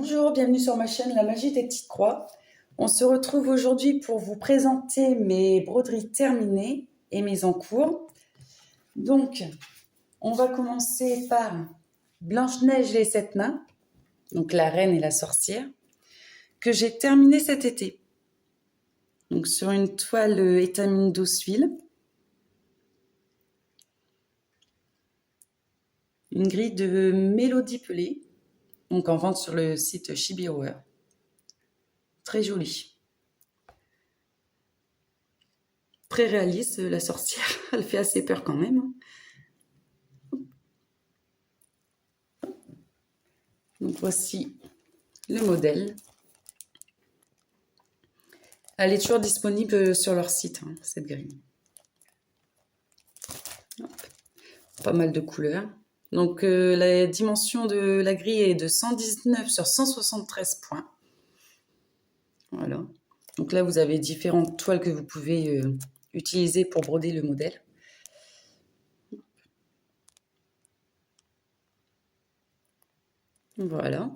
Bonjour, bienvenue sur ma chaîne La Magie des Petites Croix. On se retrouve aujourd'hui pour vous présenter mes broderies terminées et mes en cours. Donc, on va commencer par Blanche-Neige et les 7 nains, donc la reine et la sorcière, que j'ai terminé cet été. Donc sur une toile étamine douce fil. Une grille de Mélodie Pelée, donc en vente sur le site Chibi Hour. Très jolie. Très réaliste, la sorcière. Elle fait assez peur quand même. Donc voici le modèle. Elle est toujours disponible sur leur site, cette grille. Hop. Pas mal de couleurs. Donc la dimension de la grille est de 119 sur 173 points. Voilà. Donc là, vous avez différentes toiles que vous pouvez utiliser pour broder le modèle. Voilà.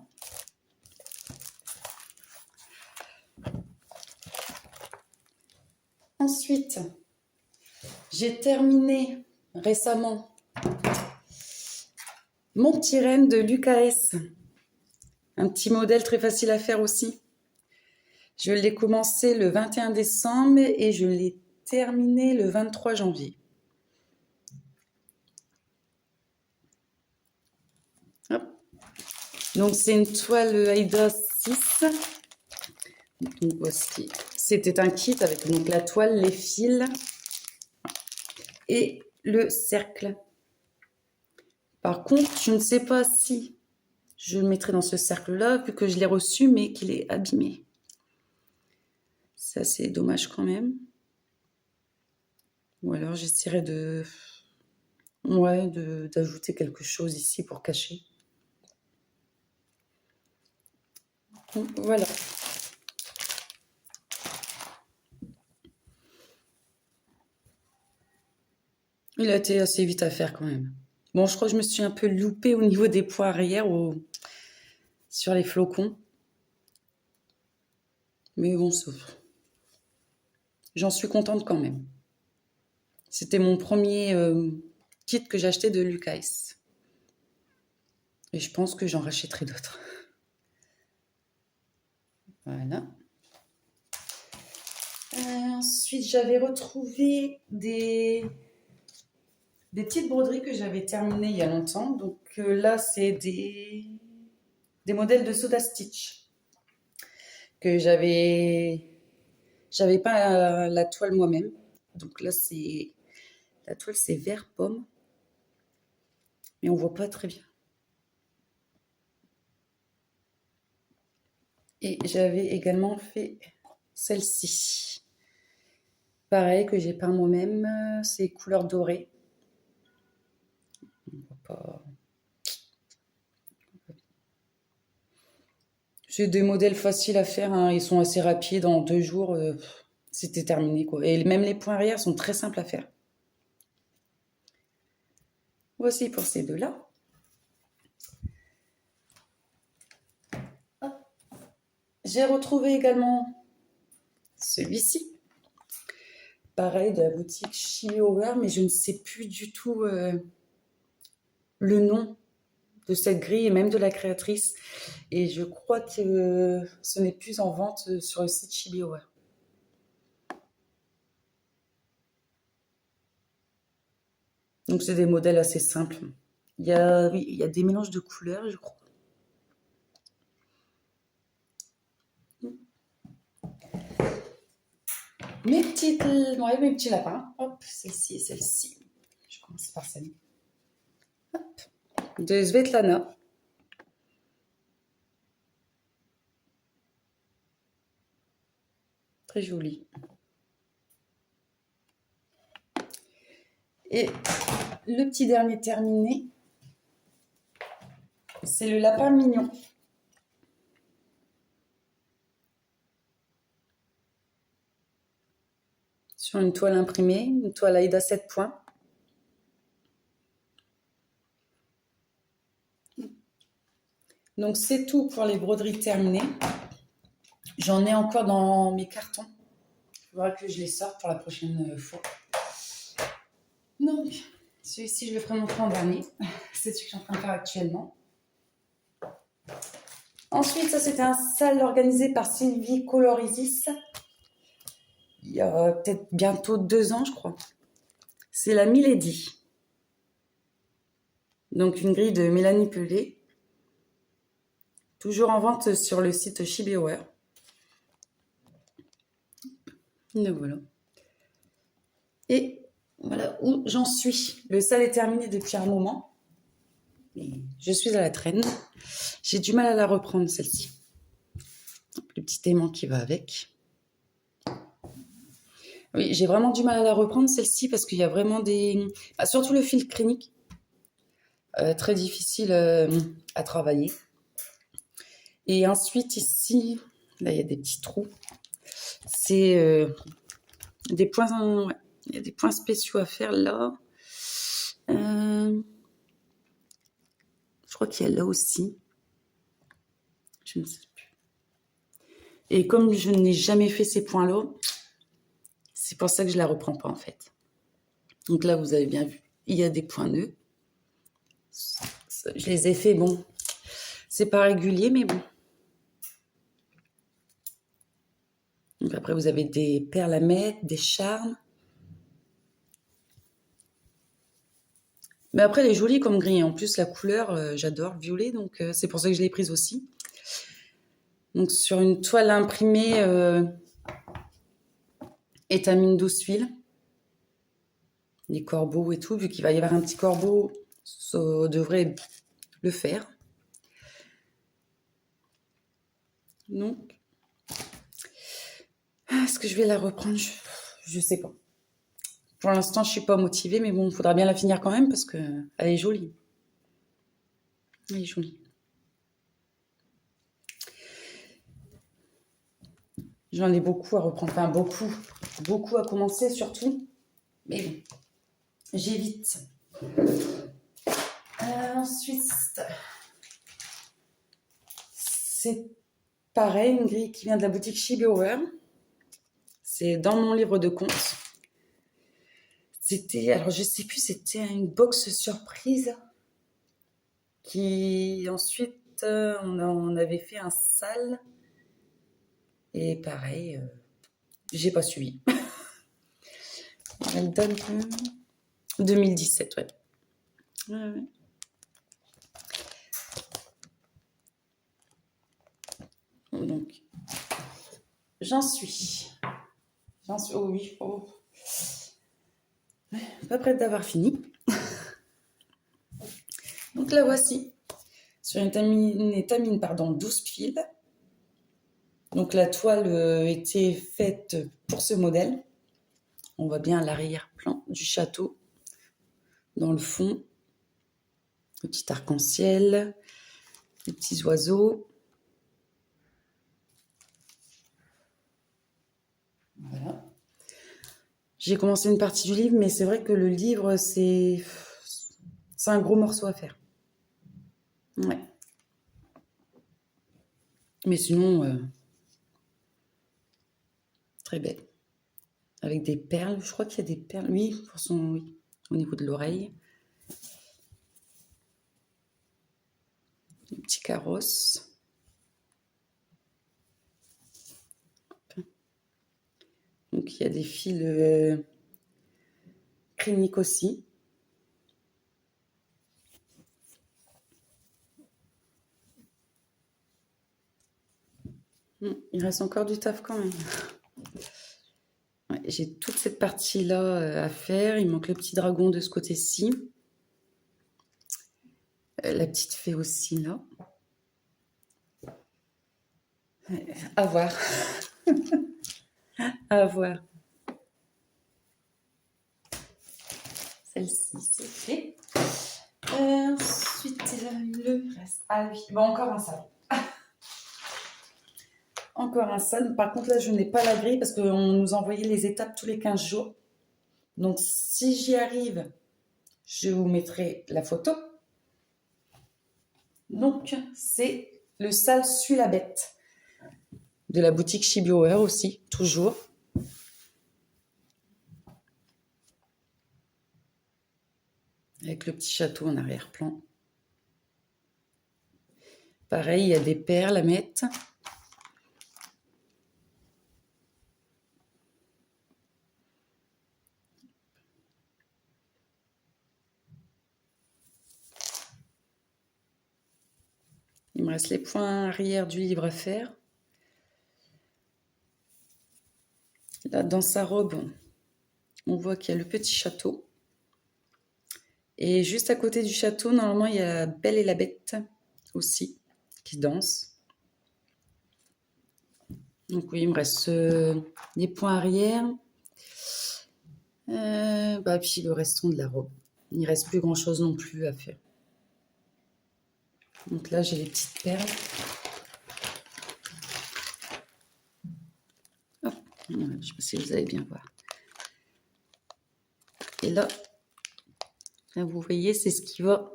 Ensuite, j'ai terminé récemment mon petit renne de l'UKS. Un petit modèle très facile à faire aussi. Je l'ai commencé le 21 décembre et je l'ai terminé le 23 janvier. Hop. Donc c'est une toile Aida 6. Donc voici. C'était un kit avec donc la toile, les fils et le cercle. Par contre, je ne sais pas si je le mettrai dans ce cercle-là, vu que je l'ai reçu, mais qu'il est abîmé. C'est assez dommage quand même. Ou alors j'essaierai d'ajouter quelque chose ici pour cacher. Donc, voilà. Il a été assez vite à faire quand même. Bon, je crois que je me suis un peu loupée au niveau des points arrière sur les flocons. Mais bon, j'en suis contente quand même. C'était mon premier kit que j'ai acheté de l'UKS. Et je pense que j'en rachèterai d'autres. Voilà. Ensuite, j'avais retrouvé des petites broderies que j'avais terminées il y a longtemps. Donc là, c'est des modèles de Soda Stitch que j'avais pas la toile moi-même. Donc là, la toile, c'est vert pomme. Mais on voit pas très bien. Et j'avais également fait celle-ci. Pareil, que j'ai peint moi-même. C'est couleur dorée. On voit pas. C'est des modèles faciles à faire. Ils sont assez rapides. En 2 jours, c'était terminé, quoi. Et même les points arrière sont très simples à faire. Voici pour ces deux-là. J'ai retrouvé également celui-ci. Pareil, de la boutique Chibi Hour, mais je ne sais plus du tout le nom de cette grille et même de la créatrice. Et je crois que ce n'est plus en vente sur le site Chibi Hour. Donc c'est des modèles assez simples. Il y a des mélanges de couleurs, je crois. Mes petits lapins. Hop, celle-ci et celle-ci. Je commence par celle-là. Hop. De Svetlana. Très jolie. Et le petit dernier terminé, c'est le lapin mignon. Sur une toile imprimée, une toile Aida 7 points. Donc, c'est tout pour les broderies terminées. J'en ai encore dans mes cartons. Il faudra que je les sorte pour la prochaine fois. Donc, celui-ci, je le ferai montrer en dernier. C'est celui que je suis en train de faire actuellement. Ensuite, ça, c'était un sale organisé par Sylvie Colorisis. Il y a peut-être bientôt 2 ans, je crois. C'est la Milady. Donc, une grille de Mélanie Pelé. Toujours en vente sur le site Shibeware. Donc, voilà. Et voilà où j'en suis. Le sale est terminé depuis un moment. Et je suis à la traîne. J'ai du mal à la reprendre, celle-ci. Le petit aimant qui va avec. Oui, j'ai vraiment du mal à la reprendre, celle-ci, parce qu'il y a vraiment des... surtout le fil clinique. Très difficile à travailler. Et ensuite, ici, là, il y a des petits trous. C'est des points... Ouais, il y a des points spéciaux à faire là. Je crois qu'il y a là aussi. Je ne sais plus. Et comme je n'ai jamais fait ces points-là, c'est pour ça que je la reprends pas, en fait. Donc là, vous avez bien vu, il y a des points nœuds. Je les ai fait, bon, c'est pas régulier, mais bon. Donc après, vous avez des perles à mettre, des charmes. Mais après, elle est jolie comme grille. En plus, la couleur, j'adore, violet, donc c'est pour ça que je l'ai prise aussi. Donc sur une toile imprimée étamine douce fil. Les corbeaux et tout, vu qu'il va y avoir un petit corbeau, ça devrait le faire. Donc, est-ce que je vais la reprendre? Je sais pas. Pour l'instant, je suis pas motivée, mais bon, il faudra bien la finir quand même parce que elle est jolie. Elle est jolie. J'en ai beaucoup à reprendre, enfin beaucoup à commencer surtout. Mais bon, j'évite. Ensuite, c'est pareil, une grille qui vient de la boutique Shibeware. C'est dans mon livre de compte. C'était, alors je sais plus, c'était une box surprise qui ensuite on avait fait un sale et pareil, j'ai pas suivi. Elle date de 2017, ouais. Ouais. Donc, j'en suis. Oh oui, oh. Pas prête d'avoir fini. Donc la voici. Sur une étamine, 12 fils. Donc la toile était faite pour ce modèle. On voit bien l'arrière-plan du château. Dans le fond, le petit arc-en-ciel, les petits oiseaux. Voilà. J'ai commencé une partie du livre, mais c'est vrai que le livre, c'est un gros morceau à faire. Ouais. Mais sinon, très belle. Avec des perles, je crois qu'il y a des perles. Oui, oui, au niveau de l'oreille. Un petit carrosse. Donc il y a des fils cliniques aussi. Il reste encore du taf quand même. Ouais, j'ai toute cette partie-là à faire. Il manque le petit dragon de ce côté-ci. La petite fée aussi, là. À voir. À voir. Celle-ci, c'est fait. Ensuite, le reste. Ah oui, bon, encore un salon. Encore un salon. Par contre, là, je n'ai pas la grille parce qu'on nous envoyait les étapes tous les 15 jours. Donc, si j'y arrive, je vous mettrai la photo. Donc, c'est le sale suit la bête de la boutique Shibioer aussi, toujours. Avec le petit château en arrière-plan. Pareil, il y a des perles à mettre. Il me reste les points arrière du livre à faire. Là, dans sa robe, on voit qu'il y a le petit château. Et juste à côté du château, normalement, il y a la Belle et la Bête aussi, qui dansent. Donc oui, il me reste les points arrière. Puis le restant de la robe. Il ne reste plus grand-chose non plus à faire. Donc là, j'ai les petites perles. Hop, je ne sais pas si vous allez bien voir. Et là, vous voyez, c'est ce qui va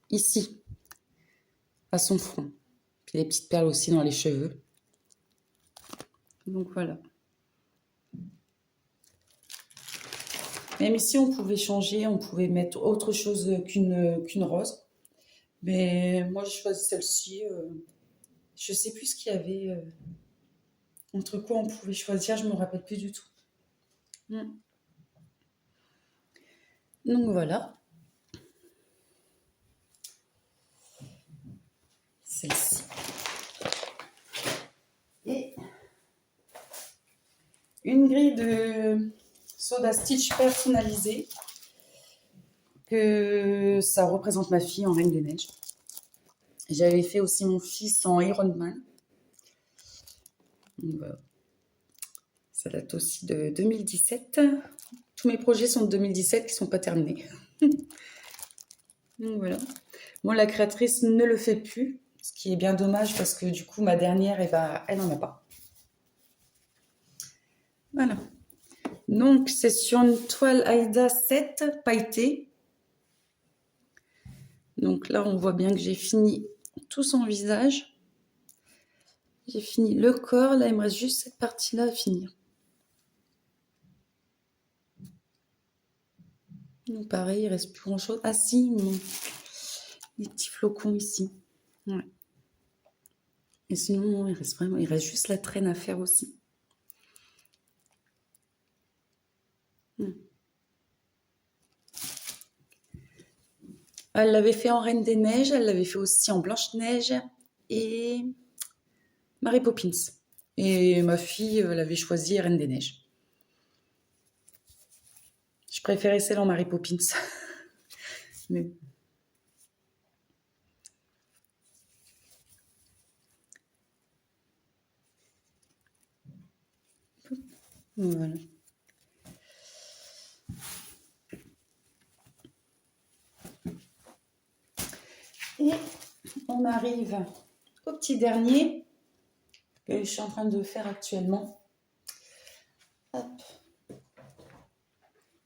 ici, à son front. Puis les petites perles aussi dans les cheveux. Donc voilà. Même ici, on pouvait changer, on pouvait mettre autre chose qu'une rose. Mais moi, j'ai choisi celle-ci. Je ne sais plus ce qu'il y avait. Entre quoi on pouvait choisir, je ne me rappelle plus du tout. Donc voilà. Celle-ci. Et une grille de soda stitch personnalisée. Que ça représente ma fille en Reine des Neiges. J'avais fait aussi mon fils en Iron Man. Donc, voilà. Ça date aussi de 2017. Tous mes projets sont de 2017 qui ne sont pas terminés. Donc voilà. Bon, la créatrice ne le fait plus, ce qui est bien dommage parce que du coup, ma dernière, elle n'en a pas. Voilà. Donc, c'est sur une toile Aïda 7 pailletée. Donc là, on voit bien que j'ai fini tout son visage. J'ai fini le corps. Là, il me reste juste cette partie-là à finir. Donc pareil, il reste plus grand-chose. Ah si, les petits flocons ici. Ouais. Et sinon, il reste juste la traîne à faire aussi. Elle l'avait fait en Reine des Neiges, elle l'avait fait aussi en Blanche-Neige et Mary Poppins. Et ma fille, elle avait choisi Reine des Neiges. Je préférais celle en Mary Poppins. Mais... Voilà. Et on arrive au petit dernier que je suis en train de faire actuellement. Hop.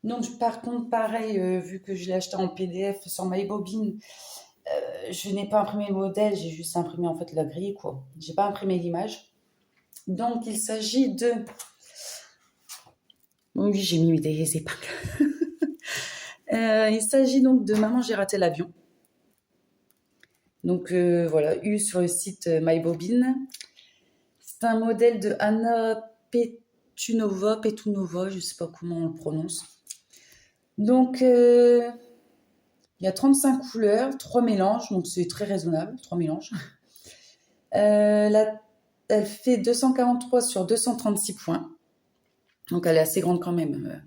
Donc par contre, pareil, vu que je l'ai acheté en PDF sur MyBobine, je n'ai pas imprimé le modèle, j'ai juste imprimé en fait la grille, quoi. J'ai pas imprimé l'image. Donc il s'agit de... Oui, j'ai mis des épingles. Il s'agit donc de Maman, j'ai raté l'avion. Donc voilà, eu sur le site MyBobine. C'est un modèle de Anna Petunova, je ne sais pas comment on le prononce. Donc il y a 35 couleurs, 3 mélanges, donc c'est très raisonnable, 3 mélanges. Elle fait 243 sur 236 points. Donc elle est assez grande quand même.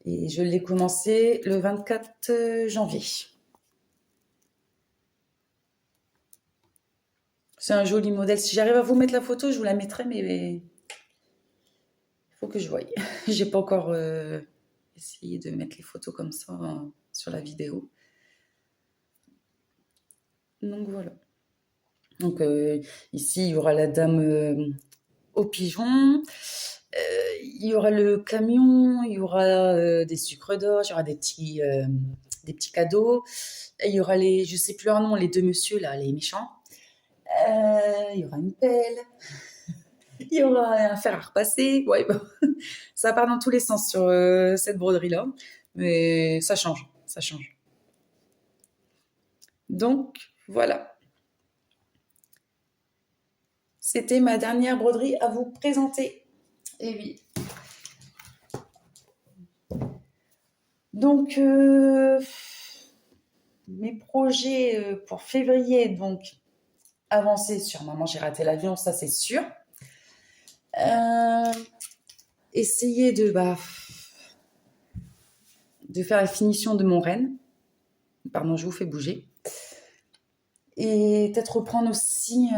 Et je l'ai commencé le 24 janvier. C'est un joli modèle. Si j'arrive à vous mettre la photo, je vous la mettrai, mais il faut que je voie. J'ai pas encore essayé de mettre les photos comme ça sur la vidéo. Donc voilà. Donc ici, il y aura la dame au pigeon. Il y aura le camion, il y aura des sucres d'orge, il y aura des des petits cadeaux. Et il y aura je sais plus leur nom, les deux messieurs là, les méchants. Il y aura une pelle. Il y aura un fer à repasser. Ouais, bon. Ça part dans tous les sens sur cette broderie-là. Mais ça change, ça change. Donc, voilà. C'était ma dernière broderie à vous présenter. Et oui. Donc, mes projets pour février, donc, avancer sur Maman, j'ai raté l'avion, ça c'est sûr. Essayer de faire la finition de mon renne. Pardon, je vous fais bouger. Et peut-être reprendre aussi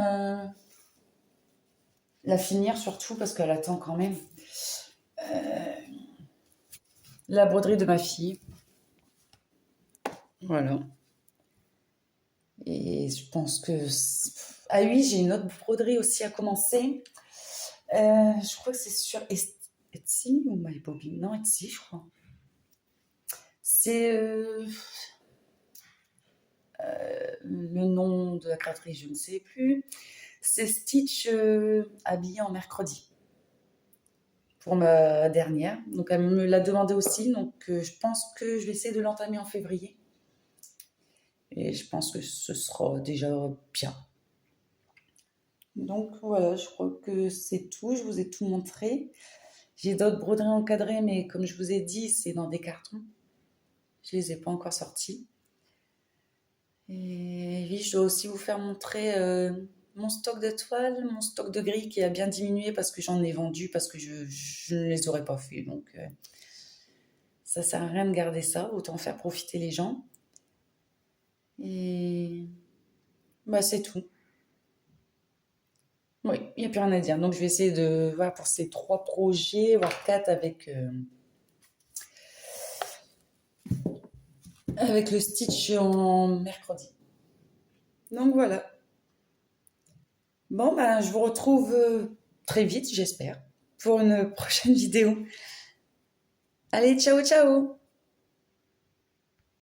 la finir surtout parce qu'elle attend quand même la broderie de ma fille. Voilà. Et je pense que... Ah oui, j'ai une autre broderie aussi à commencer. Je crois que c'est sur Etsy ou MyBobbin. Non, Etsy, je crois. C'est le nom de la créatrice, je ne sais plus. C'est Stitch habillée en mercredi. Pour ma dernière. Donc elle me l'a demandé aussi. Donc je pense que je vais essayer de l'entamer en février. Et je pense que ce sera déjà bien. Donc voilà, je crois que c'est tout. Je vous ai tout montré. J'ai d'autres broderies encadrées, mais comme je vous ai dit, c'est dans des cartons. Je les ai pas encore sortis. Et oui, je dois aussi vous faire montrer mon stock de toiles, mon stock de gris qui a bien diminué parce que j'en ai vendu, parce que je ne les aurais pas fait. Donc ça sert à rien de garder ça, autant faire profiter les gens. Et c'est tout. Oui, il n'y a plus rien à dire. Donc je vais essayer de voir pour ces 3 projets, voire 4 avec le Stitch en mercredi. Donc voilà. Bon, je vous retrouve très vite, j'espère, pour une prochaine vidéo. Allez, ciao, ciao!